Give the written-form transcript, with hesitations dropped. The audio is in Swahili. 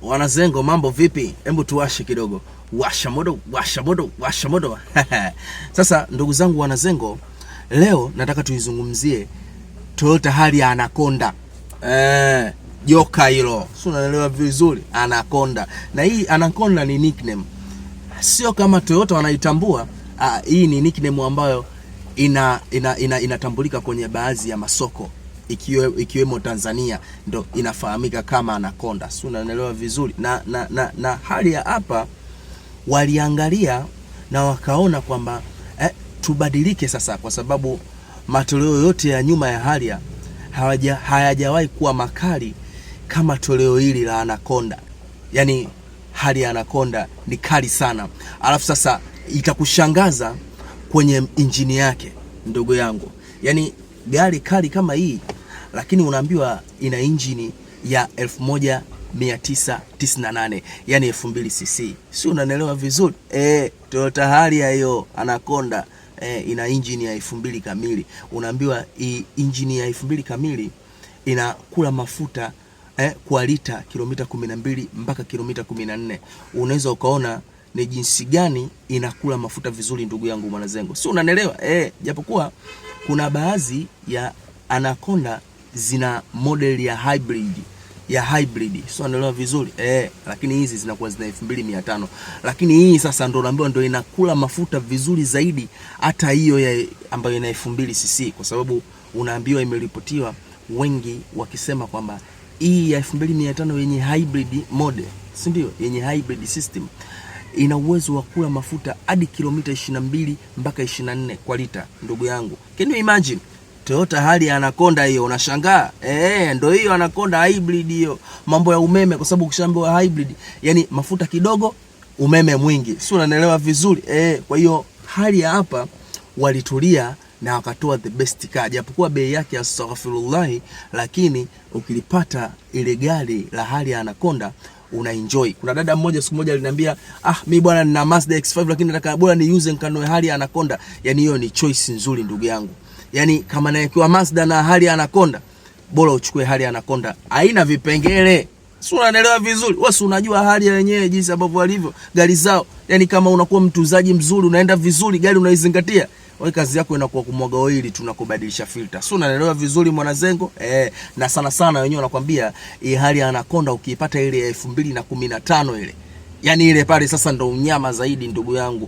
Wanazengo, mambo vipi? Hebu tuwashe kidogo. Washa moto, washa moto, washa moto. Sasa ndugu zangu wanazengo, leo nataka tuizungumzie Toyota Harrier Anaconda. Joka hilo. Si unaelewa vizuri? Anaconda. Na hii Anaconda ni nickname. Sio kama Toyota wanaitambua. Hii ni nickname ambayo inatambulika kwenye baadhi ya masoko. Ikiwemo Tanzania ndo inafahamika kama Anaconda. Si unaelewa vizuri? Na Harrier hapa waliangalia na wakaona kwamba tubadilike sasa, kwa sababu matoleo yote ya nyuma ya Harrier hayajawahi kuwa makali kama toleo hili la Anaconda. Yani Harrier Anaconda ni kali sana. Alafu sasa itakushangaza kwenye injini yake, ndugu yangu. Yani gari kali kama hii, lakini unaambiwa ina injini ya 1998, yani 2000 cc. Si unanielewa vizuri? Toyota Harrier hiyo Anaconda ina injini ya 2000 kamili. Unaambiwa injini ya 2000 kamili inakula mafuta kwa lita kilomita 12 mpaka kilomita 14. Unaweza ukaona ni jinsi gani inakula mafuta vizuri, ndugu yangu mwanazengo. Si unanielewa? Japokuwa kuna baadhi ya Anaconda zina model ya hybrid. So unaelewa vizuri? Lakini hizi zinakuwa zina 2500. Lakini hii sasa ndo naambiwa ndo inakula mafuta vizuri zaidi hata hiyo ambayo ina 2000 cc, kwa sababu unaambiwa imeripotiwa wengi wakisema kwamba hii ya 2500 yenye hybrid model, si ndio? Yenye hybrid system ina uwezo wa kula mafuta hadi kilomita 22 mpaka 24 kwa lita, ndugu yangu. Can you imagine? Toyota Harrier Anaconda hiyo, unashangaa? Ndio hiyo Anaconda hybrid hiyo. Mambo ya umeme, kwa sababu ukishaambiwa hybrid, yani mafuta kidogo, umeme mwingi. Si unanielewa vizuri? Kwa hiyo Harrier hapa walitulia na wakatoa the best car. Japokuwa bei yake astaghfirullah, lakini ukilipata ile gari la Harrier Anaconda unaenjoy. Kuna dada mmoja siku moja aliniambia, mimi bwana nina Mazda X5 lakini nataka bora ni use nkanoe Harrier Anaconda. Yani hiyo ni choice nzuri, ndugu yangu. Yani kama naekiwa Mazda na Harrier Anaconda, bora uchukue Harrier Anaconda. Haina vipengele. Si unaelewa vizuri? Wewe unajua Harrier wenyewe jinsi ambavyo walivyo gari zao. Yani kama unakuwa mtunzaji mzuri, unaenda vizuri, gari unaizingatia, wewe kazi yako inakuwa kumwaga oili, tunakubadilisha filter. Si unaelewa vizuri mwanazengo? Na sana wenyewe wanakuambia hii Harrier Anaconda ukiipata ile ya 2015 ile, yani ile pale sasa ndo unyama zaidi, ndugu yangu.